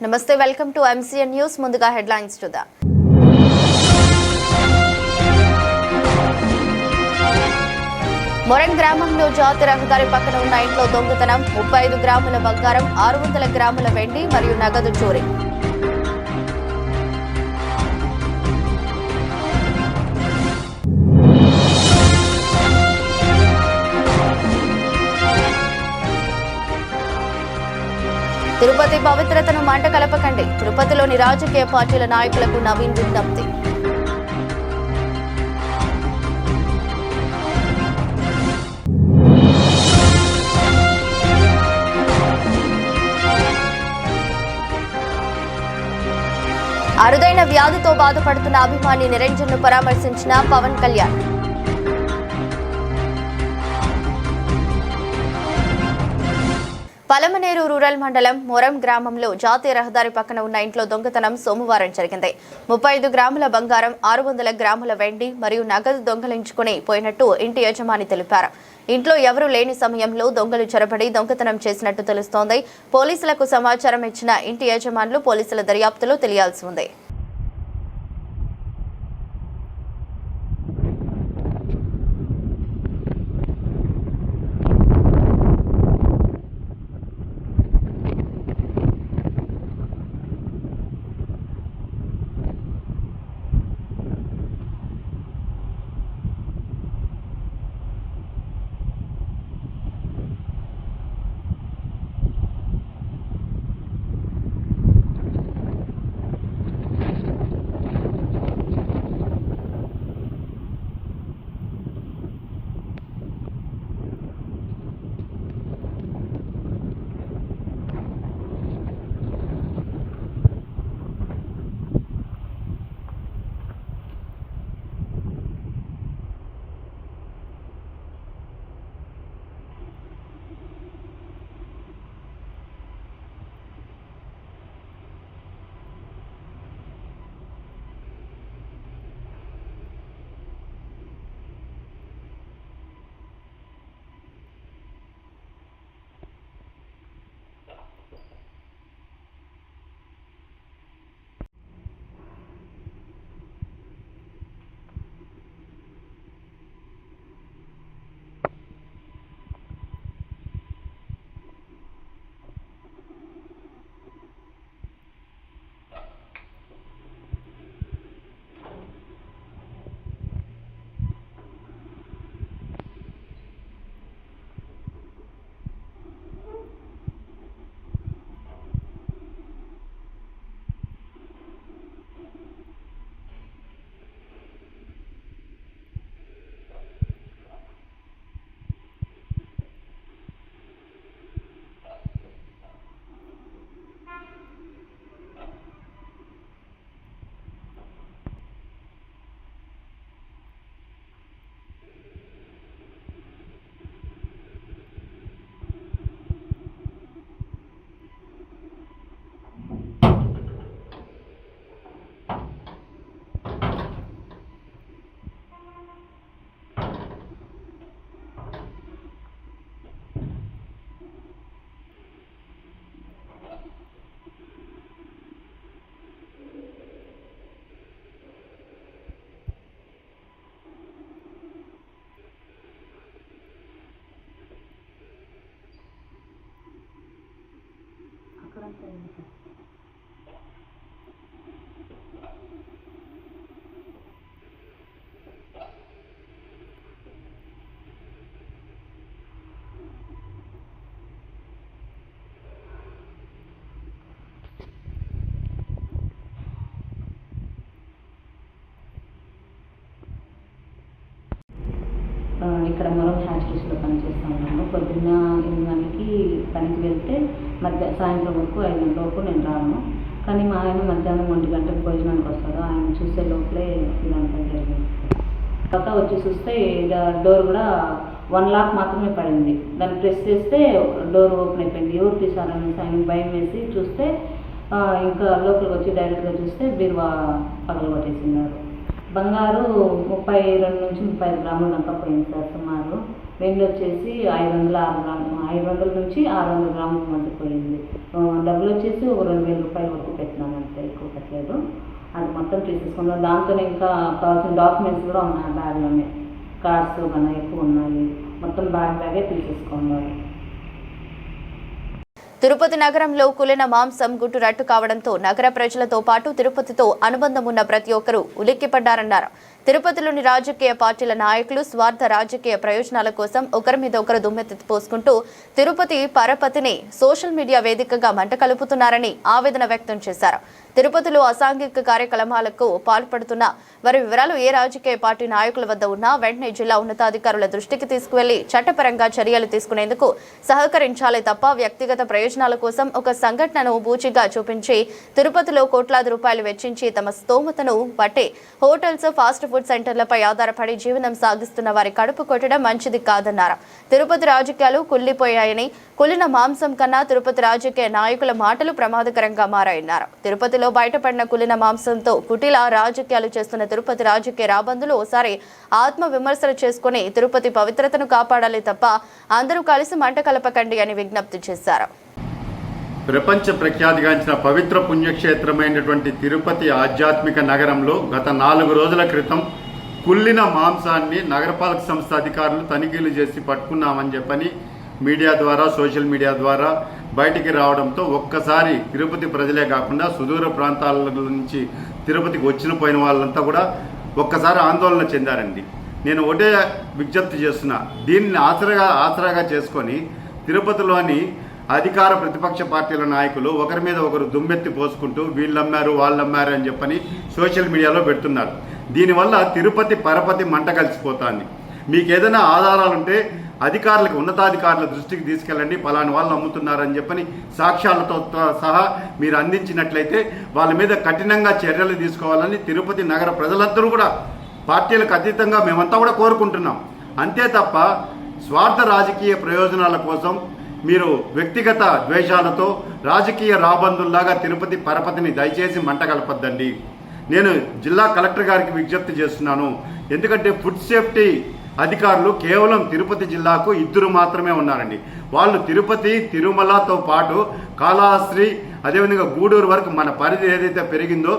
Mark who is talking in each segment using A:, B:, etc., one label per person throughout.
A: నమస్తే, welcome to MCN news. ముందుగా headlines చూద్దాం. మొరం గ్రామంలో జాతి రహదారి పక్కన ఉన్న ఇంట్లో దొంగతనం, 35 గ్రాముల బంగారం, 600 గ్రాముల వెండి మరియు నగదు చోరీ. తిరుపతి పవిత్రతను మంట కలపకండి, తిరుపతిలోని రాజకీయ పార్టీల నాయకులకు నవీన్ విజ్ఞప్తి. అరుదైన వ్యాధితో బాధపడుతున్న అభిమాని నిరంజన్ను పరామర్శించిన పవన్ కళ్యాణ్. పలమనేరు రూరల్ మండలం మొరం గ్రామంలో జాతీయ రహదారి పక్కన ఉన్న ఇంట్లో దొంగతనం సోమవారం జరిగింది. 35 గ్రాముల బంగారం, 600 గ్రాముల వెండి మరియు నగదు దొంగలించుకుని పోయినట్టు ఇంటి యజమాని తెలిపారు. ఇంట్లో ఎవరూ లేని సమయంలో దొంగలు చొరబడి దొంగతనం చేసినట్టు తెలుస్తోంది. పోలీసులకు సమాచారం ఇచ్చిన ఇంటి యజమానులు పోలీసుల దర్యాప్తులో తెలియాల్సి ఉంది.
B: ఇక్కడ మొరం హ్యాచరీస్లో పనిచేస్తూ ఉన్నాను. పొద్దున్న 8 గంటలకి పనికి వెళ్తే సాయంత్రం వరకు 5 గంటల వరకు నేను రాను. కానీ మా ఆయన మధ్యాహ్నం 1 గంటలకు భోజనానికి వస్తాడు. ఆయన చూసే లోపలే ఇదంతా జరిగింది. తర్వాత వచ్చి చూస్తే డోర్ కూడా 1 లాక్ మాత్రమే పడింది. దాన్ని ప్రెస్ చేస్తే డోర్ ఓపెన్ అయిపోయింది. ఎవరు తీసారనేసి ఆయన భయం వేసి చూస్తే ఇంకా లోపలికి వచ్చి డైరెక్ట్గా చూస్తే బీరువా పగలగొట్టేసినారు. బంగారు 32 నుంచి 35 గ్రాముల దాకా పోయింది సార్ సుమారు. వెండి వచ్చేసి 500 నుంచి 600 గ్రాముల మధ్య పోయింది. డబ్బులు వచ్చేసి ఒక 2000 రూపాయల వరకు పెట్టినాను, అంతే, ఎక్కువ పెట్టలేదు. అది మొత్తం తీసేసుకున్నాం. దాంతో ఇంకా కావాల్సిన డాక్యుమెంట్స్ కూడా ఉన్నాయి బ్యాగ్లోనే, కార్డ్స్ కన్నా ఎక్కువ ఉన్నాయి, మొత్తం బ్యాగే తీసేసుకున్నారు.
A: తిరుపతి నగరంలో కులిన మాంసం గుట్టు రట్టు కావడంతో నగర ప్రజలతో పాటు తిరుపతితో అనుబంధం ఉన్న ప్రతి ఒక్కరూ ఉలిక్కిపడ్డారన్నారు. తిరుపతిలోని రాజకీయ పార్టీల నాయకులు స్వార్థ రాజకీయ ప్రయోజనాల కోసం ఒకరి మీద ఒకరు దుమ్మెత్తి పోసుకుంటూ తిరుపతి పరపతిని సోషల్ మీడియా వేదికగా మంట కలుపుతున్నారని ఆవేదన వ్యక్తం చేశారు. తిరుపతిలో అసాంఘిక కార్యక్రమాలకు పాల్పడుతున్న వారి వివరాలు ఏ రాజకీయ పార్టీ నాయకుల వద్ద ఉన్నా వెంటనే జిల్లా ఉన్నతాధికారుల దృష్టికి తీసుకువెళ్లి చట్టపరంగా చర్యలు తీసుకునేందుకు సహకరించాలి తప్ప వ్యక్తిగత ప్రయోజనాల కోసం ఒక సంఘటనను బూచిగా చూపించి తిరుపతిలో కోట్లాది రూపాయలు వెచ్చించి తమ స్తోమతను బట్టి హోటల్స్, ఫాస్ట్ ఫుడ్ సెంటర్లపై ఆధారపడి జీవనం సాగిస్తున్న వారి కడుపు కొట్టడం మంచిది కాదన్నారు. తిరుపతి రాజకీయాలు కుళ్లిపోయాయని, కులిన మాంసం కన్నా తిరుపతి రాజకీయ నాయకుల మాటలు ప్రమాదకరంగా మారాయన్నారు. తిరుపతిలో బయటపడిన కులిన మాంసంతో కుటిల రాజకీయాలు చేస్తున్న తిరుపతి రాజకీయ రాబందులు ఓసారి ఆత్మ విమర్శలు చేసుకుని తిరుపతి పవిత్రతను కాపాడాలి తప్ప అందరూ కలిసి మంట కలపకండి అని విజ్ఞప్తి చేశారు.
C: ప్రపంచ ప్రఖ్యాతిగాంచిన పవిత్ర పుణ్యక్షేత్రమైనటువంటి తిరుపతి ఆధ్యాత్మిక నగరంలో గత 4 రోజుల క్రితం కుళ్ళిన మాంసాన్ని నగరపాలక సంస్థ అధికారులు తనిఖీలు చేసి పట్టుకున్నామని చెప్పని మీడియా ద్వారా, సోషల్ మీడియా ద్వారా బయటికి రావడంతో ఒక్కసారి తిరుపతి ప్రజలే కాకుండా సుదూర ప్రాంతాల నుంచి తిరుపతికి పోయిన వాళ్ళంతా కూడా ఒక్కసారి ఆందోళన చెందారండి. నేను ఒకటే విజ్ఞప్తి చేస్తున్నా, దీన్ని ఆసరాగా చేసుకొని తిరుపతిలోని అధికార ప్రతిపక్ష పార్టీల నాయకులు ఒకరి మీద ఒకరు దుమ్మెత్తి పోసుకుంటూ వీళ్ళమ్మారు వాళ్ళమ్మారు అని చెప్పని సోషల్ మీడియాలో పెడుతున్నారు. దీనివల్ల తిరుపతి పరపతి మంట కలిసిపోతుంది. మీకు ఏదైనా ఆధారాలుంటే అధికారులకు, ఉన్నతాధికారుల దృష్టికి తీసుకెళ్ళండి, పలాని వాళ్ళు అమ్ముతున్నారని చెప్పని సాక్ష్యాలతో సహా మీరు అందించినట్లయితే వాళ్ళ మీద కఠినంగా చర్యలు తీసుకోవాలని తిరుపతి నగర ప్రజలందరూ కూడా పార్టీలకు అతీతంగా మేమంతా కూడా కోరుకుంటున్నాం. అంతే తప్ప స్వార్థ రాజకీయ ప్రయోజనాల కోసం మీరు వ్యక్తిగత ద్వేషాలతో రాజకీయ రాబందుల్లాగా తిరుపతి పరపతిని దయచేసి మంట కలపద్దండి. నేను జిల్లా కలెక్టర్ గారికి విజ్ఞప్తి చేస్తున్నాను. ఎందుకంటే ఫుడ్ సేఫ్టీ అధికారులు కేవలం తిరుపతి జిల్లాకు 2 మాత్రమే ఉన్నారండి. వాళ్ళు తిరుపతి, తిరుమలతో పాటు కాళహస్తి, అదేవిధంగా గూడూరు వరకు మన పరిధి ఏదైతే పెరిగిందో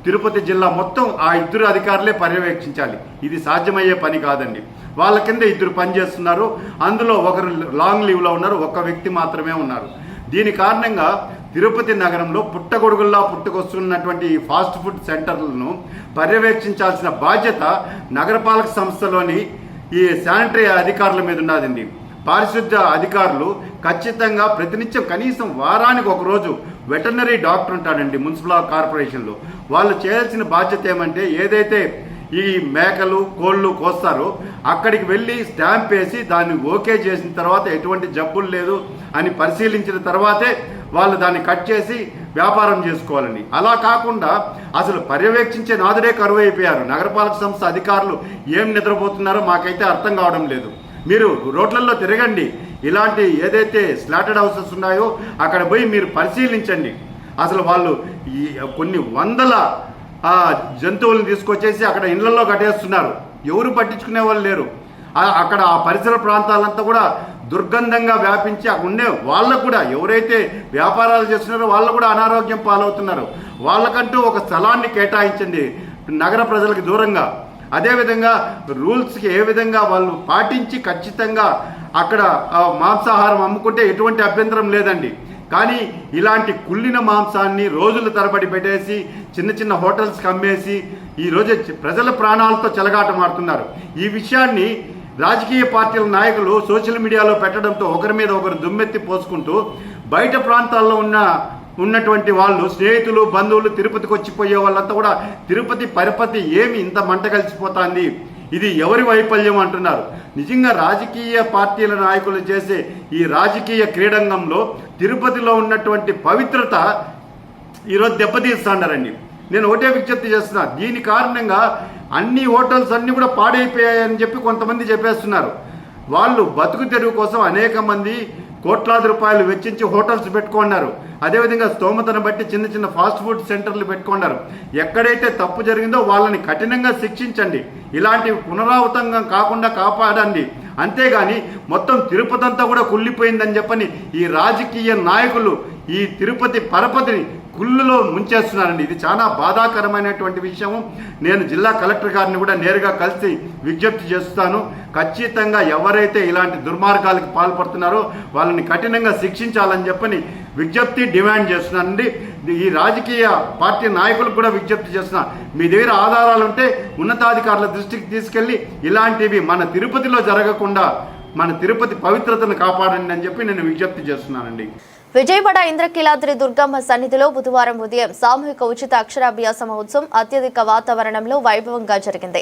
C: తిరుపతి జిల్లా మొత్తం ఆ 2 అధికారులే పర్యవేక్షించాలి. ఇది సాధ్యమయ్యే పని కాదండి. వాళ్ళ కింద 2 పనిచేస్తున్నారు. అందులో ఒకరు లాంగ్ లీవ్లో ఉన్నారు, ఒక్క వ్యక్తి మాత్రమే ఉన్నారు. దీని కారణంగా తిరుపతి నగరంలో పుట్టగొడుగుల్లా పుట్టుకొస్తున్నటువంటి ఈ ఫాస్ట్ ఫుడ్ సెంటర్లను పర్యవేక్షించాల్సిన బాధ్యత నగరపాలక సంస్థలోని ఈ శానిటరీ అధికారుల మీద ఉన్నదండి. పారిశుద్ధ్య అధికారులు ఖచ్చితంగా ప్రతినిత్యం కనీసం వారానికి ఒకరోజు వెటర్నరీ డాక్టర్ ఉంటాడండి మున్సిపల్ కార్పొరేషన్లో. వాళ్ళు చేయాల్సిన బాధ్యత ఏమంటే ఏదైతే ఈ మేకలు, కోళ్ళు కోస్తారో అక్కడికి వెళ్ళి స్టాంప్ వేసి దాన్ని ఓకే చేసిన తర్వాత ఎటువంటి జబ్బులు లేదు అని పరిశీలించిన తర్వాతే వాళ్ళు దాన్ని కట్ చేసి వ్యాపారం చేసుకోవాలండి. అలా కాకుండా అసలు పర్యవేక్షించే నాదుడే కరువు అయిపోయారు. నగరపాలక సంస్థ అధికారులు ఏం నిద్రపోతున్నారో మాకైతే అర్థం కావడం లేదు. మీరు రోడ్లలో తిరగండి, ఇలాంటి ఏదైతే స్లాటెడ్ హౌసెస్ ఉన్నాయో అక్కడ పోయి మీరు పరిశీలించండి. అసలు వాళ్ళు కొన్ని వందల జంతువులను తీసుకొచ్చేసి అక్కడ ఇళ్లలో కట్టేస్తున్నారు. ఎవరు పట్టించుకునే వాళ్ళు లేరు. అక్కడ ఆ పరిసర ప్రాంతాలంతా కూడా దుర్గంధంగా వ్యాపించి అక్కడ ఉండే వాళ్ళకు కూడా, ఎవరైతే వ్యాపారాలు చేస్తున్నారో వాళ్ళు కూడా అనారోగ్యం పాలవుతున్నారు. వాళ్ళకంటూ ఒక స్థలాన్ని కేటాయించండి నగర ప్రజలకు దూరంగా. అదేవిధంగా రూల్స్కి ఏ విధంగా వాళ్ళు పాటించి ఖచ్చితంగా అక్కడ మాంసాహారం అమ్ముకుంటే ఎటువంటి అభ్యంతరం లేదండి. కానీ ఇలాంటి కుళ్ళిన మాంసాన్ని రోజుల తరబడి పెట్టేసి చిన్న చిన్న హోటల్స్కి అమ్మేసి ఈరోజు ప్రజల ప్రాణాలతో చెలగాటమాడుతున్నారు. ఈ విషయాన్ని రాజకీయ పార్టీల నాయకులు సోషల్ మీడియాలో పెట్టడంతో ఒకరి మీద ఒకరు దుమ్మెత్తి పోసుకుంటూ బయట ప్రాంతాల్లో ఉన్నటువంటి వాళ్ళు, స్నేహితులు, బంధువులు, తిరుపతికి వచ్చిపోయే వాళ్ళంతా కూడా తిరుపతి పరపతి ఏమి ఇంత మంట కలిసిపోతుంది, ఇది ఎవరి వైఫల్యం అంటున్నారు. నిజంగా రాజకీయ పార్టీల నాయకులు చేసే ఈ రాజకీయ క్రీడంగంలో తిరుపతిలో ఉన్నటువంటి పవిత్రత ఈరోజు దెబ్బతీస్తున్నారండి. నేను ఒకటే విజ్ఞప్తి చేస్తున్నా, దీని కారణంగా అన్ని హోటల్స్ అన్నీ కూడా పాడైపోయాయని చెప్పి కొంతమంది చెప్పేస్తున్నారు. వాళ్ళు బతుకు తెరువు కోసం అనేక మంది కోట్లాది రూపాయలు వెచ్చించి హోటల్స్ పెట్టుకున్నారు. అదేవిధంగా స్తోమతను బట్టి చిన్న చిన్న ఫాస్ట్ ఫుడ్ సెంటర్లు పెట్టుకున్నారు. ఎక్కడైతే తప్పు జరిగిందో వాళ్ళని కఠినంగా శిక్షించండి. ఇలాంటి పునరావృతంగా కాకుండా కాపాడండి. అంతేగాని మొత్తం తిరుపతి అంతా కూడా కుళ్ళిపోయిందని చెప్పని ఈ రాజకీయ నాయకులు ఈ తిరుపతి పరపతిని కుళ్ళులో ముంచేస్తున్నారండి. ఇది చాలా బాధాకరమైనటువంటి విషయము. నేను జిల్లా కలెక్టర్ గారిని కూడా నేరుగా కలిసి విజ్ఞప్తి చేస్తాను. ఖచ్చితంగా ఎవరైతే ఇలాంటి దుర్మార్గాలకు పాల్పడుతున్నారో వాళ్ళని కఠినంగా శిక్షించాలని చెప్పని విజ్ఞప్తి డిమాండ్ చేస్తున్నానండి. ఈ రాజకీయ పార్టీ నాయకులకు కూడా విజ్ఞప్తి చేస్తున్నా, మీ దగ్గర ఆధారాలు ఉంటే ఉన్నతాధికారుల దృష్టికి తీసుకెళ్ళి ఇలాంటివి మన తిరుపతిలో జరగకుండా మన తిరుపతి పవిత్రతను కాపాడండి అని చెప్పి నేను విజ్ఞప్తి చేస్తున్నానండి.
A: విజయవాడ ఇంద్రకీలాద్రి దుర్గమ్మ సన్నిధిలో బుధవారం ఉదయం సామూహిక ఉచిత అక్షరాభ్యాస మహోత్సవం అత్యధిక వాతావరణంలో వైభవంగా జరిగింది.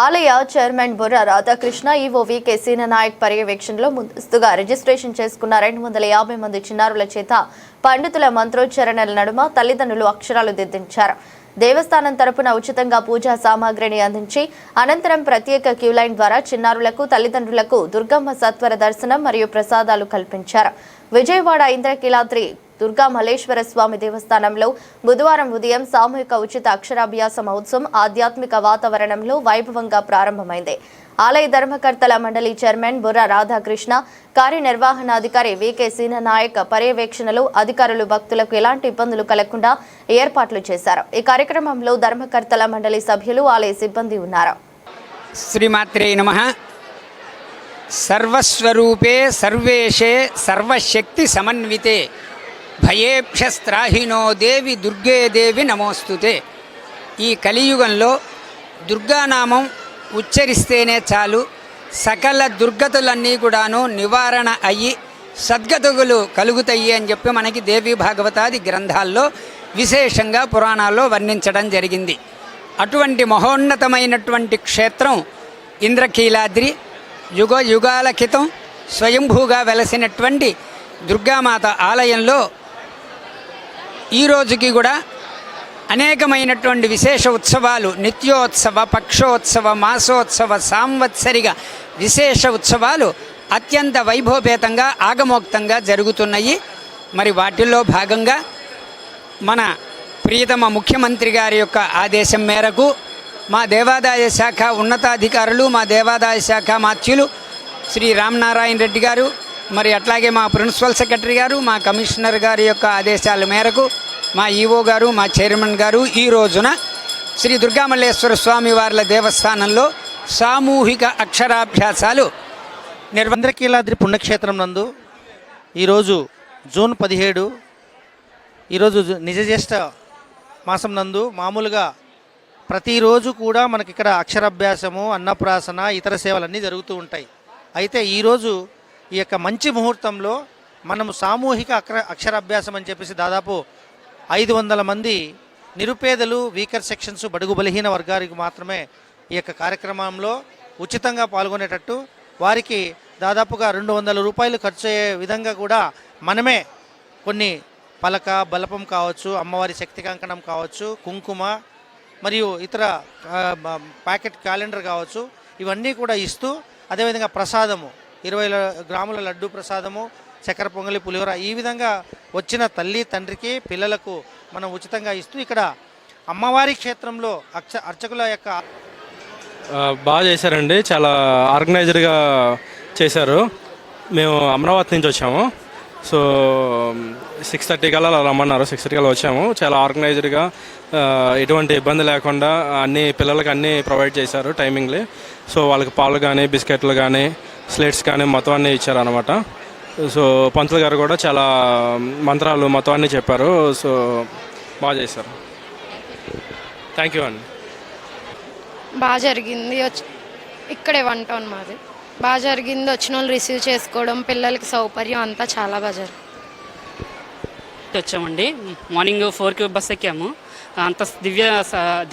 A: ఆలయ చైర్మన్ బుర్ర రాధాకృష్ణ, ఈవో వికే సీననాయక్ పర్యవేక్షణలో ముందస్తుగా రిజిస్ట్రేషన్ చేసుకున్న 250 మంది చిన్నారుల చేత పండితుల మంత్రోచ్చరణల నడుమ తల్లిదండ్రులు అక్షరాలు దిద్దించారు. దేవస్థానం తరపున ఉచితంగా పూజా సామాగ్రిని అందించి అనంతరం ప్రత్యేక క్యూలైన్ ద్వారా చిన్నారులకు తల్లిదండ్రులకు దుర్గమ్మ సత్వర దర్శనం మరియు ప్రసాదాలు కల్పించారు. విజయవాడ ఇంద్రకీలాద్రి దుర్గా మల్లేశ్వర స్వామి దేవస్థానంలో బుధవారం ఉదయం సామూహిక ఉచిత అక్షరాభ్యాస మహోత్సవం ఆధ్యాత్మిక వాతావరణంలో వైభవంగా ప్రారంభమైంది. ఆలయ ధర్మకర్తల మండలి చైర్మన్ బుర్ర రాధాకృష్ణ, కార్యనిర్వహణాధికారి వికే సీననాయక్ పర్యవేక్షణలో అధికారులు భక్తులకు ఎలాంటి ఇబ్బందులు కలగకుండా ఏర్పాట్లు చేశారు. ఈ కార్యక్రమంలో ధర్మకర్తల మండలి సభ్యులు, ఆలయ సిబ్బంది ఉన్నారు.
D: శ్రీమాత్రే నమః. సర్వస్వరూపే సర్వేషే సర్వశక్తి సమన్వితే భయేభ్యస్త్రాహినో దేవి దుర్గే దేవి నమోస్తుతే. ఈ కలియుగంలో దుర్గానామం ఉచ్చరిస్తేనే చాలు సకల దుర్గతులన్నీ కూడాను నివారణ అయ్యి సద్గతులు కలుగుతాయి అని చెప్పి మనకి దేవి భాగవతాది గ్రంథాల్లో విశేషంగా పురాణాల్లో వర్ణించడం జరిగింది. అటువంటి మహోన్నతమైనటువంటి క్షేత్రం ఇంద్రకీలాద్రి. యుగ యుగాల క్రితం స్వయంభూగా వెలసినటువంటి దుర్గామాత ఆలయంలో ఈ రోజుకి కూడా అనేకమైనటువంటి విశేష ఉత్సవాలు, నిత్యోత్సవ, పక్షోత్సవ, మాసోత్సవ, సాంవత్సరిక విశేష ఉత్సవాలు అత్యంత వైభవపేతంగా ఆగమోక్తంగా జరుగుతున్నాయి. మరి వాటిల్లో భాగంగా మన ప్రియతమ ముఖ్యమంత్రి గారి యొక్క ఆదేశం మేరకు మా దేవాదాయ శాఖ ఉన్నతాధికారులు, మా దేవాదాయ శాఖ మాత్యులు శ్రీ రామనారాయణ రెడ్డి గారు, మరి అట్లాగే మా ప్రిన్సిపల్ సెక్రటరీ గారు, మా కమిషనర్ గారి యొక్క ఆదేశాల మేరకు మా ఈవో గారు, మా చైర్మన్ గారు ఈ రోజున శ్రీ దుర్గామల్లేశ్వర స్వామి వార్ల దేవస్థానంలో సామూహిక అక్షరాభ్యాసాలు
E: ఇంద్రకీలాద్రి పుణ్యక్షేత్రం నందు ఈరోజు జూన్ 17 ఈరోజు నిజజ్యేష్ఠ మాసం నందు మామూలుగా ప్రతిరోజు కూడా మనకి ఇక్కడ అక్షరాభ్యాసము, అన్నప్రాసన, ఇతర సేవలన్నీ జరుగుతూ ఉంటాయి. అయితే ఈరోజు ఈ యొక్క మంచి ముహూర్తంలో మనము సామూహిక అక్షరాభ్యాసం అని చెప్పేసి దాదాపు 500 మంది నిరుపేదలు, వీకర్ సెక్షన్స్, బడుగు బలహీన వర్గానికి మాత్రమే ఈ యొక్క కార్యక్రమంలో ఉచితంగా పాల్గొనేటట్టు వారికి దాదాపుగా 200 రూపాయలు ఖర్చు అయ్యే విధంగా కూడా మనమే కొన్ని పలక, బలపం కావచ్చు, అమ్మవారి శక్తి కంకణం కావచ్చు, కుంకుమ మరియు ఇతర ప్యాకెట్ క్యాలెండర్ కావచ్చు, ఇవన్నీ కూడా ఇస్తూ అదేవిధంగా ప్రసాదము 20 గ్రాముల లడ్డు ప్రసాదము, చక్కెర పొంగలి, పులిహోర ఈ విధంగా వచ్చిన తల్లి తండ్రికి పిల్లలకు మనం ఉచితంగా ఇస్తూ ఇక్కడ అమ్మవారి క్షేత్రంలో అర్చకుల యొక్క
F: బాగా చేశారండి. చాలా ఆర్గనైజర్గా చేశారు. మేము అమరావతి నుంచి వచ్చాము. సో 6:30 కల్లా రమ్మన్నారు. 6:30 కల్లా వచ్చాము. చాలా ఆర్గనైజర్గా ఎటువంటి ఇబ్బంది లేకుండా అన్ని పిల్లలకి అన్నీ ప్రొవైడ్ చేశారు టైమింగ్లీ. సో వాళ్ళకి పాలు కానీ, బిస్కెట్లు కానీ, స్లేట్స్ కానీ మొత్తం అన్నీ ఇచ్చారనమాట. సో పంతులు గారు కూడా చాలా మంత్రాలు మొత్తం అన్నీ చెప్పారు. సో బాగా చేశారు. థ్యాంక్ యూ అండి.
G: బాగా జరిగింది. ఇక్కడే 1 టౌన్ మాది. బాగా జరిగింది. వచ్చిన వాళ్ళు రిసీవ్ చేసుకోవడం, పిల్లలకి సౌకర్యం అంతా చాలా బాగా జరిగింది.
H: వచ్చామండి. మార్నింగ్ 4కి బస్ ఎక్కాము. అంత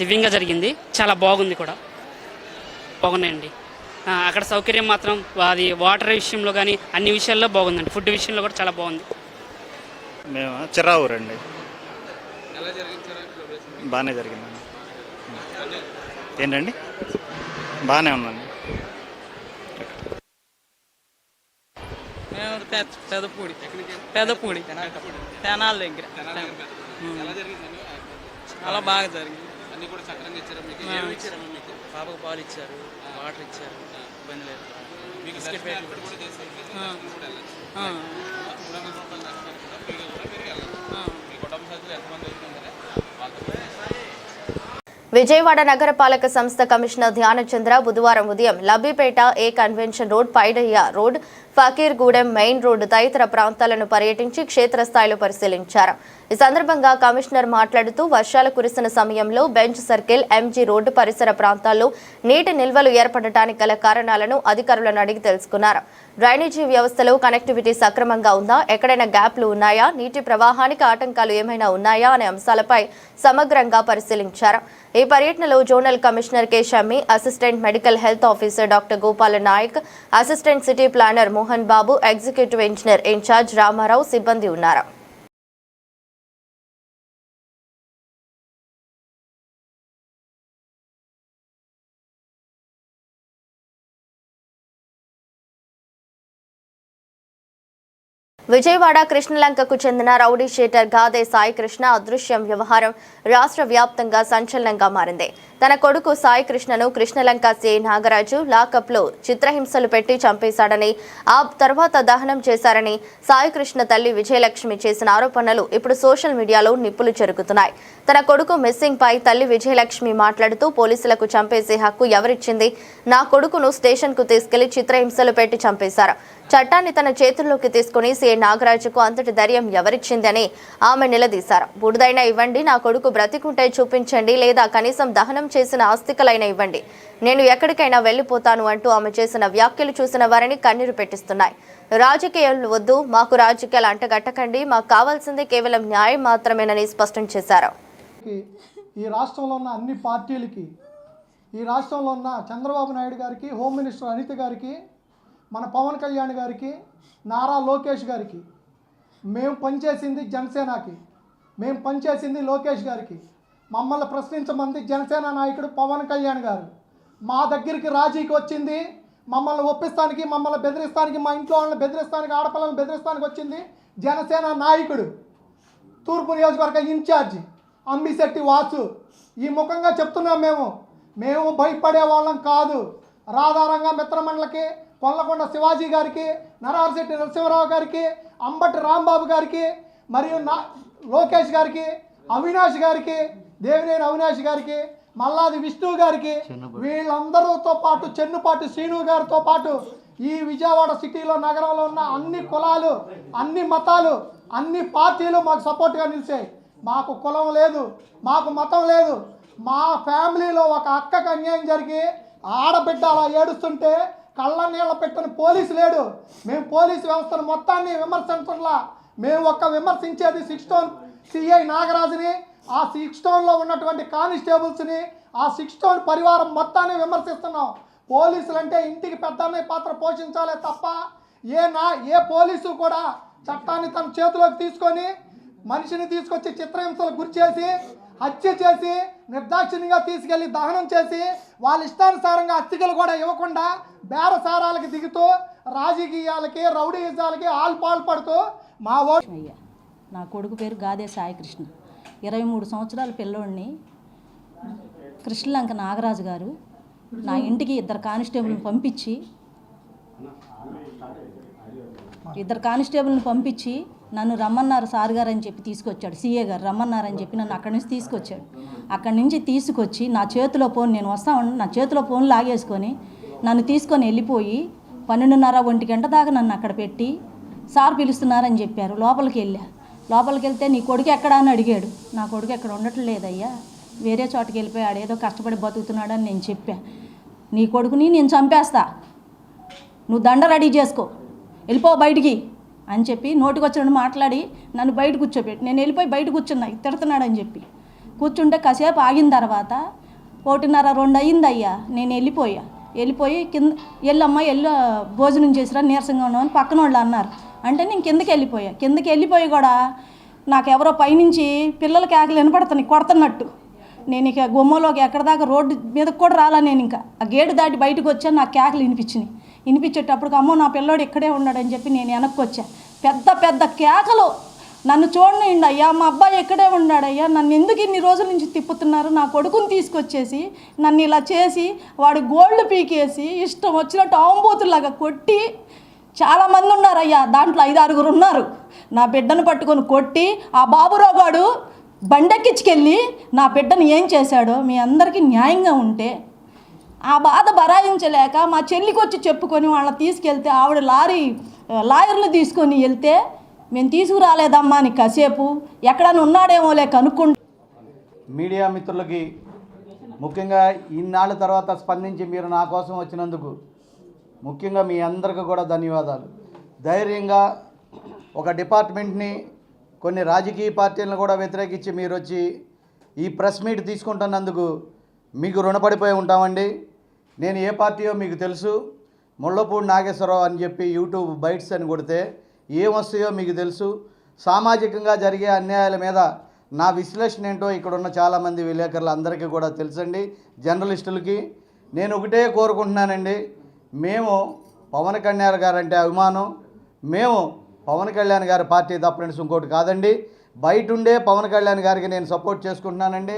H: దివ్యంగా జరిగింది. చాలా బాగుంది కూడా. బాగున్నాయండి. అక్కడ సౌకర్యం మాత్రం అది వాటర్ విషయంలో కానీ అన్ని విషయాల్లో బాగుందండి. ఫుడ్ విషయంలో కూడా చాలా బాగుంది.
I: మేము చిరావురండి. బాగానే జరిగిందండి. ఏంటండి? బాగానే ఉందండి.
J: పెదపూడి తెనాల దగ్గర చాలా బాగా జరిగింది. అన్ని కూడా సక్రంగా ఇచ్చారు. పాపకు పాలు ఇచ్చారు, వాటర్ ఇచ్చారు, ఇబ్బంది లేదు.
A: విజయవాడ నగరపాలక సంస్థ కమిషనర్ ధ్యానచంద్ర బుధవారం ఉదయం Labbipeta A convention road, Paidayya road, Fakirgudem main road తదితర ప్రాంతాలను పర్యటించి క్షేత్రస్థాయిలో పరిశీలించారు. ఈ సందర్భంగా కమిషనర్ మాట్లాడుతూ వర్షాలు కురిసిన సమయంలో బెంచ్ సర్కిల్, ఎంజీ రోడ్డు పరిసర ప్రాంతాల్లో నీటి నిల్వలు ఏర్పడటానికి గల కారణాలను అధికారులను అడిగి తెలుసుకున్నారు. డ్రైనేజీ వ్యవస్థలో కనెక్టివిటీ సక్రమంగా ఉందా, ఎక్కడైనా గ్యాప్లు ఉన్నాయా, నీటి ప్రవాహానికి ఆటంకాలు ఏమైనా ఉన్నాయా అనే అంశాలపై సమగ్రంగా పరిశీలించారు. ఈ పర్యటనలో zonal commissioner K Shammi, assistant medical health officer doctor Gopala Nayak, assistant city planner Mohan Babu, executive engineer incharge Ramarao సిబ్బంది ఉన్నారు. విజయవాడ కృష్ణలంకకు చెందిన రౌడీ షీటర్ గాదే సాయి కృష్ణ అదృశ్యం వ్యవహారం రాష్ట్ర వ్యాప్తంగా సంచలనంగా మారింది. తన కొడుకు సాయి కృష్ణను కృష్ణలంక సిఐ నాగరాజు లాకప్లో చిత్రహింసలు పెట్టి చంపేశాడని, ఆ తర్వాత దహనం చేశారని సాయి కృష్ణ తల్లి విజయలక్ష్మి చేసిన ఆరోపణలు ఇప్పుడు సోషల్ మీడియాలో నిప్పులు చెరుగుతున్నాయి. తన కొడుకు మిస్సింగ్ పై తల్లి విజయలక్ష్మి మాట్లాడుతూ, పోలీసులకు చంపేసే హక్కు ఎవరిచ్చింది? నా కొడుకును స్టేషన్కు తీసుకెళ్లి చిత్రహింసలు పెట్టి చంపేశారు. చట్టాన్ని తన చేతుల్లోకి తీసుకుని సీఐ నాగరాజుకు అంతటి ధైర్యం ఎవరిచ్చింది అని ఆమె నిలదీశారు. బుడిదైనా ఇవ్వండి, నా కొడుకు బ్రతికుంటే చూపించండి, లేదా కనీసం దహనం చేసిన ఆస్తికలైనా ఇవ్వండి, నేను ఎక్కడికైనా వెళ్లిపోతాను అంటూ ఆమె చేసిన వ్యాఖ్యలు చూసిన వారిని కన్నీరు పెట్టిస్తున్నాయి. రాజకీయాలు వద్దు, మాకు రాజకీయాలు అంటగట్టకండి, మాకు కావాల్సింది కేవలం న్యాయం మాత్రమేనని స్పష్టం చేశారు.
K: ఈ రాష్ట్రంలో ఉన్న అన్ని పార్టీలకి, ఈ రాష్ట్రంలో ఉన్న చంద్రబాబు నాయుడు గారికి, హోమ్ మినిస్టర్ అనిత గారికి, మన పవన్ కళ్యాణ్ గారికి, నారా లోకేష్ గారికి, మేము పనిచేసింది జనసేనకి, మేము పనిచేసింది లోకేష్ గారికి, మమ్మల్ని ప్రశ్నించమంది జనసేన నాయకుడు పవన్ కళ్యాణ్ గారు. మా దగ్గరికి రాజీకి వచ్చింది, మమ్మల్ని ఒప్పిస్తానికి, మమ్మల్ని బెదిరిస్తానికి, మా ఇంట్లో వాళ్ళని బెదిరిస్తానికి, ఆడపిల్లలను బెదిరిస్తానికి వచ్చింది జనసేన నాయకుడు, తూర్పు నియోజకవర్గ ఇన్ఛార్జి అంబిశెట్టి వాసు. ఈ ముఖంగా చెప్తున్నాం, మేము భయపడే వాళ్ళం కాదు. రాధారంగ మిత్రమండలికి, కొల్లకొండ శివాజీ గారికి, నరహరిశెట్టి నరసింహరావు గారికి, అంబటి రాంబాబు గారికి, మరియు లోకేష్ గారికి, అవినాష్ గారికి, దేవినేని అవినాష్ గారికి, మల్లాది విష్ణు గారికి, వీళ్ళందరితో పాటు చెన్నుపాటి శ్రీను గారితో పాటు ఈ విజయవాడ సిటీలో, నగరంలో ఉన్న అన్ని కులాలు, అన్ని మతాలు, అన్ని పార్టీలు మాకు సపోర్ట్గా నిలిచాయి. మాకు కులం లేదు, మాకు మతం లేదు. మా ఫ్యామిలీలో ఒక అక్కకు అన్యాయం జరిగి ఆడబిడ్డ అలా ఏడుస్తుంటే కళ్ళ నీళ్ళ పెట్టిన పోలీసు లేడు. మేము పోలీసు వ్యవస్థను మొత్తాన్ని విమర్శించట్లా, మేము విమర్శించేది 6 టౌన్ సిఐ నాగరాజుని, ఆ 6 టౌన్లో ఉన్నటువంటి కానిస్టేబుల్స్ని, ఆ 6 టౌన్ పరివారం మొత్తాన్ని విమర్శిస్తున్నాం. పోలీసులు అంటే ఇంటికి పెద్దన్నయ్య పాత్ర పోషించాలే తప్ప ఏ పోలీసు కూడా చట్టాన్ని తన చేతిలోకి తీసుకొని మనిషిని తీసుకొచ్చి చిత్రహింసలకు గురి చేసి, హత్య చేసి, నిర్దాక్షిణ్యంగా తీసుకెళ్లి దహనం చేసి, వాళ్ళ ఇష్టానుసారంగా అస్థికలు కూడా ఇవ్వకుండా బేరసారాలకి దిగుతూ, రాజకీయాలకి, రౌడీయిజాలకి పాల్పడుతూ మా
B: అయ్యా. నా కొడుకు పేరు గాదే సాయి కృష్ణ, 23 సంవత్సరాల పిల్లోడిని. కృష్ణలంక నాగరాజు గారు నా ఇంటికి 2 కానిస్టేబుల్ని పంపించి నన్ను రమ్మన్నారు సార్ గారు అని చెప్పి తీసుకొచ్చాడు. సీఏ గారు రమ్మన్నారని చెప్పి నన్ను అక్కడి నుంచి తీసుకొచ్చాడు. అక్కడి నుంచి తీసుకొచ్చి నా చేతిలో ఫోన్, నేను వస్తాను, నా చేతిలో ఫోన్ లాగేసుకొని నన్ను తీసుకొని వెళ్ళిపోయి 12:30, 1 గంట దాకా నన్ను అక్కడ పెట్టి సార్ పిలుస్తున్నారని చెప్పారు. లోపలికి వెళ్తే నీ కొడుకు ఎక్కడా అని అడిగాడు. నా కొడుకు ఎక్కడ ఉండటం లేదయ్యా, వేరే చోటకి వెళ్ళిపోయాడు, ఏదో కష్టపడి బతుకుతున్నాడు అని నేను చెప్పా. నీ కొడుకుని నేను చంపేస్తా, నువ్వు దండ రెడీ చేసుకో, వెళ్ళిపో బయటికి అని చెప్పి నోటికొచ్చినట్టు మాట్లాడి నన్ను బయట కూర్చోబెట్టి నేను వెళ్ళిపోయి బయట కూర్చున్నా, తిడుతున్నాడని చెప్పి కూర్చుంటే కాసేపు ఆగిన తర్వాత 1:30, 2 అయ్యిందయ్యా. నేను వెళ్ళిపోయి వెళ్ళమ్మా భోజనం చేసిరా, నీరసంగా ఉన్నామని పక్కన వాళ్ళు అన్నారు. అంటే నేను కిందకి వెళ్ళిపోయి కూడా నాకెవరో పైనుంచి పిల్లల కేకలు వినపడుతున్నాయి కొడుతున్నట్టు. నేను ఇక గుమ్మలోకి ఎక్కడ దాకా రోడ్డు మీదకి కూడా రాలా. నేను ఇంకా ఆ గేటు దాటి బయటకు వచ్చాను, నాకు కేకలు వినిపించేటప్పటికి అమ్మో నా పిల్లోడు ఇక్కడే ఉన్నాడని చెప్పి నేను వెనక్కి వచ్చా. పెద్ద కేకలు
L: నన్ను చూడండి అయ్యా, మా అబ్బాయి ఎక్కడే ఉన్నాడయ్యా, నన్ను ఎందుకు ఇన్ని రోజుల నుంచి తిప్పుతున్నారు, నా కొడుకుని తీసుకొచ్చేసి నన్ను ఇలా చేసి వాడి గోల్డ్ పీకేసి ఇష్టం వచ్చినట్టు ఆంబోతులాగా కొట్టి, చాలామంది ఉన్నారయ్యా, దాంట్లో 5-6 ఉన్నారు. నా బిడ్డను పట్టుకొని కొట్టి ఆ బాబురావు గాడు బండెక్కించుకెళ్ళి నా బిడ్డను ఏం చేశాడో మీ అందరికీ న్యాయంగా ఉంటే, ఆ బాధ భరాయించలేక మా చెల్లికి వచ్చి చెప్పుకొని వాళ్ళని తీసుకెళ్తే ఆవిడ లాయర్లు తీసుకొని వెళ్తే, మేము తీసుకురాలేదమ్మా అని కాసేపు ఎక్కడన్నా ఉన్నాడేమోలే కనుక్కుంటూ.
M: మీడియా మిత్రులకి ముఖ్యంగా ఇన్నాళ్ళ తర్వాత స్పందించి మీరు నా కోసం వచ్చినందుకు ముఖ్యంగా మీ అందరికీ కూడా ధన్యవాదాలు. ధైర్యంగా ఒక డిపార్ట్మెంట్ని, కొన్ని రాజకీయ పార్టీలను కూడా వ్యతిరేకించి మీరు వచ్చి ఈ ప్రెస్ మీట్ తీసుకుంటున్నందుకు మీకు రుణపడిపోయి ఉంటామండి. నేను ఏ పార్టీయో మీకు తెలుసు. ముళ్ళపూడి నాగేశ్వరరావు అని చెప్పి యూట్యూబ్ బైట్స్ అని కొడితే ఏమొస్తాయో మీకు తెలుసు. సామాజికంగా జరిగే అన్యాయాల మీద నా విశ్లేషణ ఏంటో ఇక్కడ ఉన్న చాలామంది విలేకరులు అందరికీ కూడా తెలుసండి, జర్నలిస్టులకి. నేను ఒకటే కోరుకుంటున్నానండి, మేము పవన్ కళ్యాణ్ గారు అంటే అభిమానం, మేము పవన్ కళ్యాణ్ గారి పార్టీ తప్ప ఫ్రెండ్స్ ఇంకోటి కాదండి. బయట ఉండే పవన్ కళ్యాణ్ గారికి నేను సపోర్ట్ చేసుకుంటున్నానండి.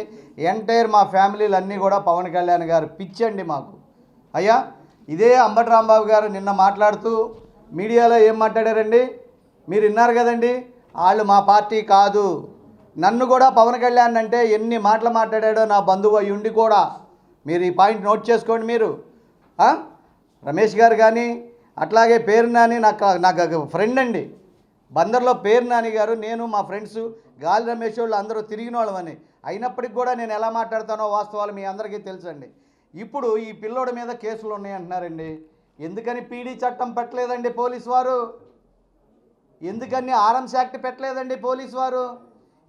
M: ఎంటైర్ మా ఫ్యామిలీలు అన్నీ కూడా పవన్ కళ్యాణ్ గారు పిచ్చండి మాకు. అయ్యా, ఇదే అంబటి రాంబాబు గారు నిన్న మాట్లాడుతూ మీడియాలో ఏం మాట్లాడారండి మీరు విన్నారు కదండి. వాళ్ళు మా పార్టీ కాదు. నన్ను కూడా పవన్ కళ్యాణ్ అంటే ఎన్ని మాటలు మాట్లాడాడో నా బంధువు అయి ఉండి కూడా, మీరు ఈ పాయింట్ నోట్ చేసుకోండి. మీరు రమేష్ గారు కానీ అట్లాగే పేరు నాని నాకు ఫ్రెండ్ అండి, బందర్లో పేరు నాని గారు, నేను మా ఫ్రెండ్స్ గాలి రమేష్ వాళ్ళు అందరూ తిరిగిన వాళ్ళమని. అయినప్పటికి కూడా నేను ఎలా మాట్లాడతానో వాస్తవాలు మీ అందరికీ తెలుసండి. ఇప్పుడు ఈ పిల్లోడి మీద కేసులు ఉన్నాయంటున్నారండి. ఎందుకని పీడీ చట్టం పెట్టలేదండి పోలీసు వారు? ఎందుకని ఆర్మ్స్ యాక్ట్ పెట్టలేదండి పోలీసు వారు?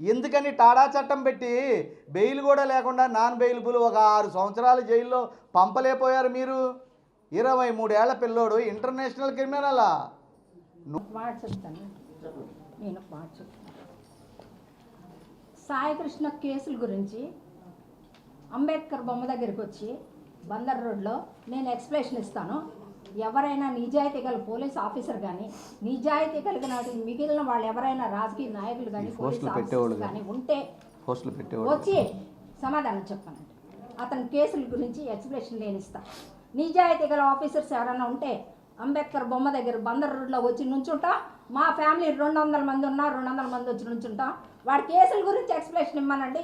M: ఎందుకని టాడా చట్టం పెట్టి బెయిల్ కూడా లేకుండా నాన్ బెయిలబుల్ ఒక 6 సంవత్సరాలు జైల్లో పంపలేకపోయారు మీరు? 23 ఏళ్ల పిల్లోడు ఇంటర్నేషనల్ క్రిమినలా?
L: సాయికృష్ణ కేసుల గురించి అంబేద్కర్ బొమ్మ దగ్గరికి వచ్చి బందర్ రోడ్లో నేను ఎక్స్ప్లెనేషన్ ఇస్తాను. ఎవరైనా నిజాయితీ గల పోలీస్ ఆఫీసర్ కానీ, నిజాయితీ కలిగిన మిగిలిన వాళ్ళు ఎవరైనా రాజకీయ నాయకులు కానీ, పోలీస్ ఆఫీసర్స్ కానీ ఉంటే వచ్చి సమాధానం చెప్పానండి. అతని కేసుల గురించి ఎక్స్ప్లెనేషన్ నేను ఇస్తాను. నిజాయితీ గల ఆఫీసర్స్ ఎవరైనా ఉంటే అంబేద్కర్ బొమ్మ దగ్గర బందర్ రోడ్లో వచ్చి నుంచుంటాం. మా ఫ్యామిలీ 200 మంది ఉన్నా 200 మంది వచ్చి నుంచుంటాం. వాడి కేసుల గురించి ఎక్స్ప్లెనేషన్ ఇమ్మనండి.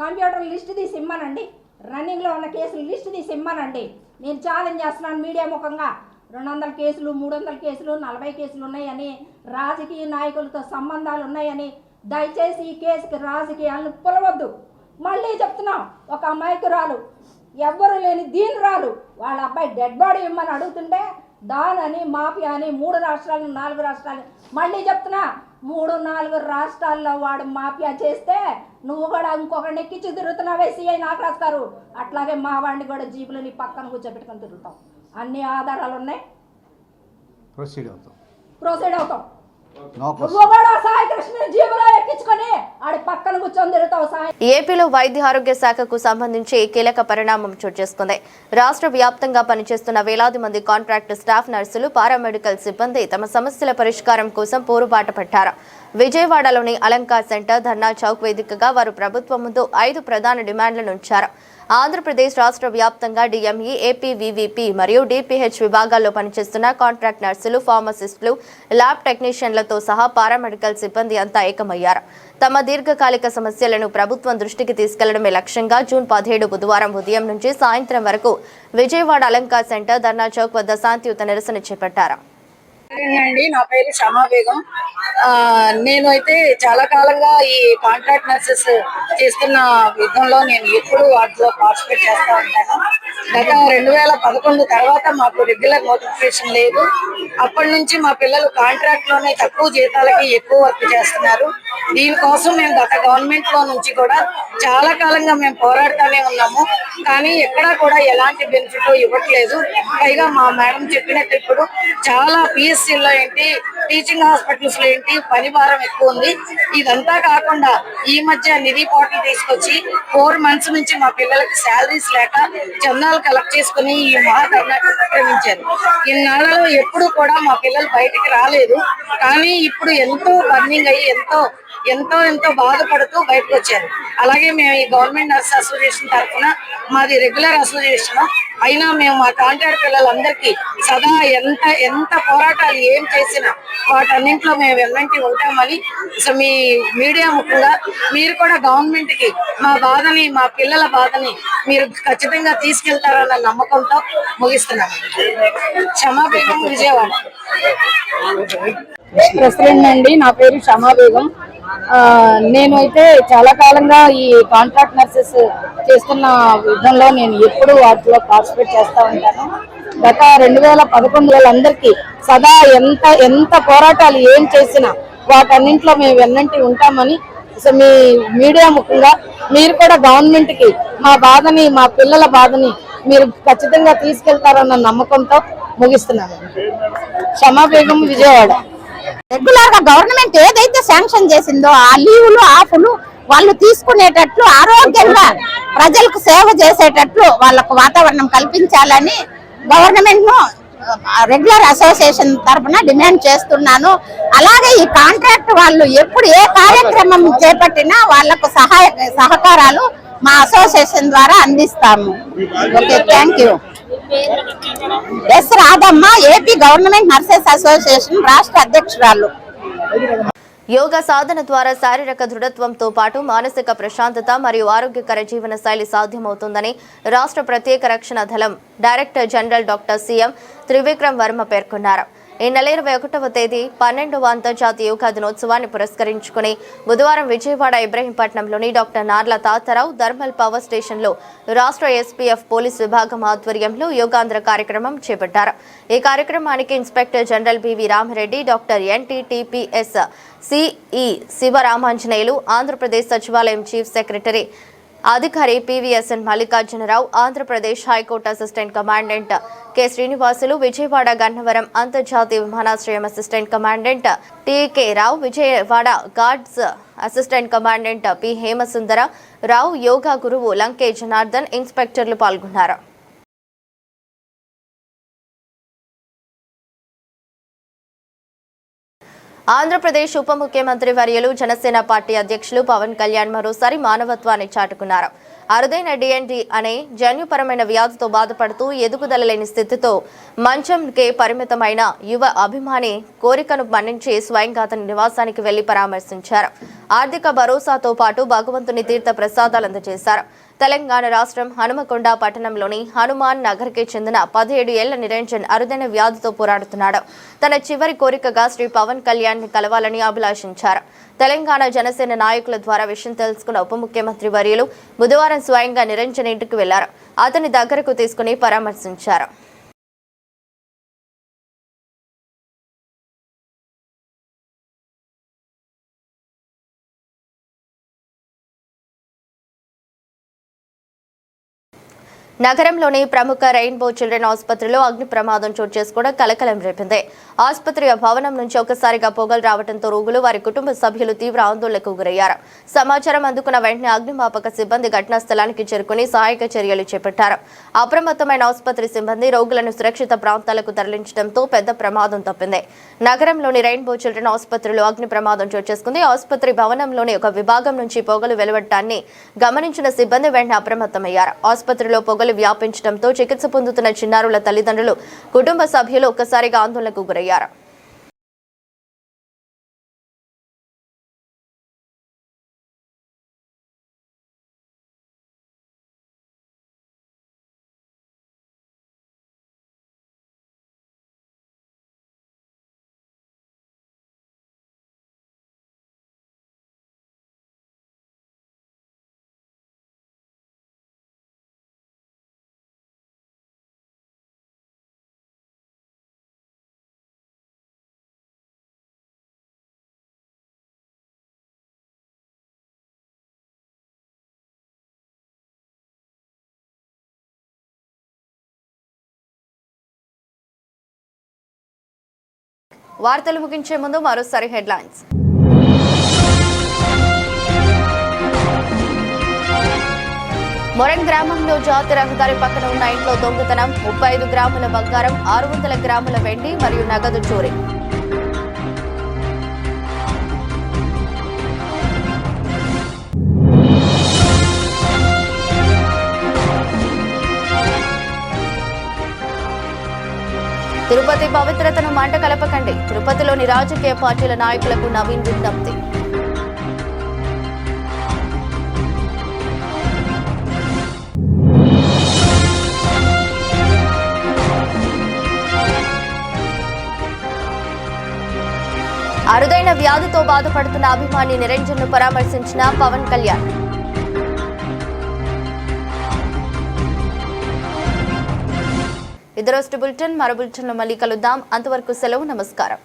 L: కంప్యూటర్ లిస్ట్ తీసి ఇమ్మనండి. రన్నింగ్లో ఉన్న కేసులు లిస్ట్ తీసి ఇమ్మనండి. నేను ఛాలెంజ్ చేస్తున్నాను మీడియా ముఖంగా. 200 కేసులు, 300 కేసులు, 40 కేసులు ఉన్నాయని, రాజకీయ నాయకులతో సంబంధాలు ఉన్నాయని దయచేసి ఈ కేసుకి రాజకీయాలను పులవద్దు. మళ్ళీ చెప్తున్నాం, ఒక అమాయకురాలు, ఎవ్వరు లేని దీనురాలు, వాళ్ళ అబ్బాయి డెడ్ బాడీ ఇమ్మని అడుగుతుంటే దానని మాఫియా అని 3 రాష్ట్రాలు 4 రాష్ట్రాలు, మళ్ళీ చెప్తున్నా 3-4 రాష్ట్రాల్లో వాడు మాఫియా చేస్తే నువ్వు కూడా ఇంకొకరిని ఎక్కించి తిరుగుతున్నావే సిఐ నాగరాజు గారు. అట్లాగే మా వాడిని కూడా జీపులు నీ పక్కన కూర్చోబెట్టుకొని తిరుగుతాం. అన్ని ఆధారాలు ఉన్నాయి, ప్రొసీడ్ అవుతాం.
A: ఏపీలో వైద్య ఆరోగ్య శాఖకు సంబంధించి కీలక పరిణామం చోటు చేసుకుంది. రాష్ట్ర వ్యాప్తంగా పనిచేస్తున్న వేలాది మంది కాంట్రాక్ట్ స్టాఫ్, నర్సులు, పారామెడికల్ సిబ్బంది తమ సమస్యల పరిష్కారం కోసం పోరుబాట పట్టారు. విజయవాడలోని అలంకార్ సెంటర్, ధర్నా చౌక్ వేదికగా వారు ప్రభుత్వం ముందు 5 ప్రధాన డిమాండ్లను ఉంచారు. ఆంధ్రప్రదేశ్ రాష్ట్ర వ్యాప్తంగా డిఎంఈ, ఏపీవీవీపీ మరియు డిపిహెచ్ విభాగాల్లో పనిచేస్తున్న కాంట్రాక్ట్ నర్సులు, ఫార్మసిస్టులు, ల్యాబ్ టెక్నీషియన్లతో సహా పారామెడికల్ సిబ్బంది అంతా ఏకమయ్యారు. తమ దీర్ఘకాలిక సమస్యలను ప్రభుత్వం దృష్టికి తీసుకెళ్లడమే లక్ష్యంగా జూన్ 17 బుధవారం ఉదయం నుంచి సాయంత్రం వరకు విజయవాడ అలంకార్ సెంటర్, ధర్నా చౌక్ వద్ద శాంతియుత నిరసన చేపట్టారు.
N: అండి, నా పేరు షమా బేగం. నేను అయితే చాలా కాలంగా ఈ కాంట్రాక్ట్ నర్సెస్ చేస్తున్న విధంలో నేను ఎప్పుడు వాటిలో పార్టిసిపేట్ చేస్తూ ఉంటాను. గత 2011 తర్వాత మాకు రెగ్యులర్ నోటిఫికేషన్ లేదు. అప్పటి నుంచి మా పిల్లలు కాంట్రాక్ట్ లోనే తక్కువ జీతాలకి ఎక్కువ వర్క్ చేస్తున్నారు. దీనికోసం మేము గత గవర్నమెంట్ లో నుంచి కూడా చాలా కాలంగా మేము పోరాడుతూనే ఉన్నాము. కానీ ఎక్కడా కూడా ఎలాంటి బెనిఫిట్ ఇవ్వట్లేదు. పైగా మా మేడం చెప్పినట్టు ఇప్పుడు చాలా పిఎస్సీలో ఏంటి, టీచింగ్ హాస్పిటల్స్ లో ఏంటి పని భారం ఎక్కువ ఉంది. ఇదంతా కాకుండా ఈ మధ్య నిధి పోర్టల్ తీసుకొచ్చి 4 months నుంచి మా పిల్లలకి శాలరీస్ లేక చందాలు కలెక్ట్ చేసుకుని ఈ మహాధర్నా ప్రకటించారు. ఇన్నాళ్లలో ఎప్పుడు కూడా మా పిల్లలు బయటికి రాలేదు. కానీ ఇప్పుడు ఎంతో బర్నింగ్ అయ్యి ఎంతో బాధపడుతూ బయటకు వచ్చారు. అలాగే మేము ఈ గవర్నమెంట్ నర్స్ అసోసియేషన్ తరఫున, మాది రెగ్యులర్ అసోసియేషన్ అయినా మేము మా కాంట్రాక్ట్ పిల్లలందరికీ సదా ఎంత పోరాటాలు ఏం చేసినా వాటన్నింటిలో మేము వెన్నంటి ఉంటామని మీ మీడియా ముఖ్యంగా మీరు కూడా గవర్నమెంట్ కి మా బాధని, మా పిల్లల బాధని మీరు ఖచ్చితంగా తీసుకెళ్తారన్న నమ్మకంతో ముగిస్తున్నాము. క్షమా బేగం, విజయవాడ.
O: ప్రెసిడెంట్ అండి, నా పేరు షమా బేగం. నేను అయితే చాలా కాలంగా ఈ కాంట్రాక్ట్ నర్సెస్ చేస్తున్న విధంలో నేను ఎప్పుడు వాటిలో పార్టిసిపేట్ చేస్తూ ఉంటాను. గత 2011 అందరికీ సదా ఎంత పోరాటాలు ఏం చేసినా వాటన్నింటిలో మేము వెన్నంటి ఉంటామని మీ మీడియా ముఖ్యంగా మీరు కూడా గవర్నమెంట్ కి మా బాధని, మా పిల్లల బాధని మీరు ఖచ్చితంగా తీసుకెళ్తారన్న నమ్మకంతో ముగిస్తున్నాను. షమా బేగం, విజయవాడ.
L: రెగ్యులర్ గా గవర్నమెంట్ ఏదైతే శాంక్షన్ చేసిందో ఆ లీవులు ఆఫ్లు వాళ్ళు తీసుకునేటట్లు, ఆరోగ్యంగా ప్రజలకు సేవ చేసేటట్లు వాళ్ళకు వాతావరణం కల్పించాలని గవర్నమెంట్ ను రెగ్యులర్ అసోసియేషన్ తరఫున డిమాండ్ చేస్తున్నాను. అలాగే ఈ కాంట్రాక్ట్ వాళ్ళు ఎప్పుడు ఏ కార్యక్రమం చేపట్టినా వాళ్లకు సహకారాలు మా అసోసియేషన్ ద్వారా అందిస్తాము. Okay, thank you. S Radhamma, AP government nurses association రాష్ట్ర అధ్యక్షురాలు.
A: యోగా సాధన ద్వారా శారీరక దృఢత్వంతో పాటు మానసిక ప్రశాంతత మరియు ఆరోగ్యకర జీవన శైలి సాధ్యమవుతుందని రాష్ట్ర ప్రత్యేక రక్షణ దళం director general doctor CM Trivikram Varma పేర్కొన్నారు. ఈ నెల 21వ తేదీ 12వ అంతర్జాతీయ యోగా దినోత్సవాన్ని పురస్కరించుకుని బుధవారం విజయవాడ ఇబ్రహీంపట్నంలోని doctor Narla Tatarao thermal power స్టేషన్లో రాష్ట్ర ఎస్పీఎఫ్ పోలీస్ విభాగం ఆధ్వర్యంలో యోగాంధ్ర కార్యక్రమం చేపట్టారు. ఈ కార్యక్రమానికి inspector general BV Ramireddy, doctor NTTPS CE Sivaramanjaneyulu, Andhra Pradesh సచివాలయం చీఫ్ సెక్రటరీ అధికారి PVSN Mallikarjunarao, Andhra Pradesh high court assistant commandant K Srinivasulu, Vijayawada Gannavaram అంతర్జాతీయ విమానాశ్రయం assistant commandant TK Rao, Vijayawada guards assistant commandant P Hemasundara Rao, yoga గురువు లంకే జనార్దన్, ఇన్స్పెక్టర్లు పాల్గొన్నారు. ఆంధ్రప్రదేశ్ ఉప ముఖ్యమంత్రి వర్యులు జనసేన పార్టీ అధ్యక్షులు పవన్ కళ్యాణ్ మరోసారి మానవత్వాన్ని చాటుకున్నారు. అరుదైన డిఎన్డి అనే జన్యుపరమైన వ్యాధితో బాధపడుతూ ఎదుగుదల లేని స్థితితో మంచంకే పరిమితమైన యువ అభిమాని కోరికను మన్నించి స్వయంగా అతని నివాసానికి వెళ్లి పరామర్శించారు. ఆర్థిక భరోసాతో పాటు భగవంతుని తీర్థ ప్రసాదాలు అందజేశారు. తెలంగాణ రాష్ట్రం హనుమకొండ పట్టణంలోని హనుమాన్ నగర్కి చెందిన 17 ఏళ్ల నిరంజన్ అరుదైన వ్యాధితో పోరాడుతున్నాడు. తన చివరి కోరికగా శ్రీ పవన్ కళ్యాణ్ ని కలవాలని అభిలాషించారు. తెలంగాణ జనసేన నాయకుల ద్వారా విషయం తెలుసుకున్న ఉప ముఖ్యమంత్రి వర్యులు బుధవారం స్వయంగా నిరంజన్ ఇంటికి వెళ్లారు. అతని దగ్గరకు తీసుకుని పరామర్శించారు. నగరంలోని ప్రముఖ రెయిన్బో చిల్డ్రన్ ఆసుపత్రిలో అగ్ని ప్రమాదం చోటు చేసుకోవడం కలకలం రేపింది. ఆసుపత్రి భవనం నుంచి ఒక్కసారిగా పొగలు రావడంతో రోగులు, వారి కుటుంబ సభ్యులు తీవ్ర ఆందోళనకు గురయ్యారు. సమాచారం అందుకున్న వెంటనే అగ్నిమాపక సిబ్బంది ఘటనా స్థలానికి చేరుకుని సహాయక చర్యలు చేపట్టారు. అప్రమత్తమైన ఆసుపత్రి సిబ్బంది రోగులను సురక్షిత ప్రాంతాలకు తరలించడంతో పెద్ద ప్రమాదం తప్పింది. నగరంలోని రెయిన్బో చిల్డ్రన్ ఆసుపత్రిలో అగ్ని ప్రమాదం చోటు చేసుకుంది. ఆసుపత్రి భవనంలోని ఒక విభాగం నుంచి పొగలు వెలువడటాన్ని గమనించిన సిబ్బంది వెంటనే అప్రమత్తమయ్యారు. ఆసుపత్రిలో పొగలు వ్యాపించడంతో చికిత్స పొందుతున్న చిన్నారుల తల్లిదండ్రులు, కుటుంబ సభ్యులు ఒక్కసారిగా ఆందోళనకు గురయ్యారు. వార్తలు ముగించే ముందు మరోసారి హెడ్లైన్స్. మొరం గ్రామంలో జాతీయ రహదారి పక్కన ఉన్న ఇంట్లో దొంగతనం, 35 గ్రాముల బంగారం, 600 గ్రాముల వెండి మరియు నగదు చోరీ. తిరుపతి పవిత్రతను మంట కలపకండి, తిరుపతిలోని రాజకీయ పార్టీల నాయకులకు నవీన్ విజ్ఞప్తి. అరుదైన వ్యాధితో బాధపడుతున్న అభిమాని నిరంజన్ను పరామర్శించిన పవన్ కళ్యాణ్. ఇది రోజు బులెటిన్. మరో బులెటిన్లో మళ్ళీ కలుద్దాం. అంతవరకు సెలవు. నమస్కారం.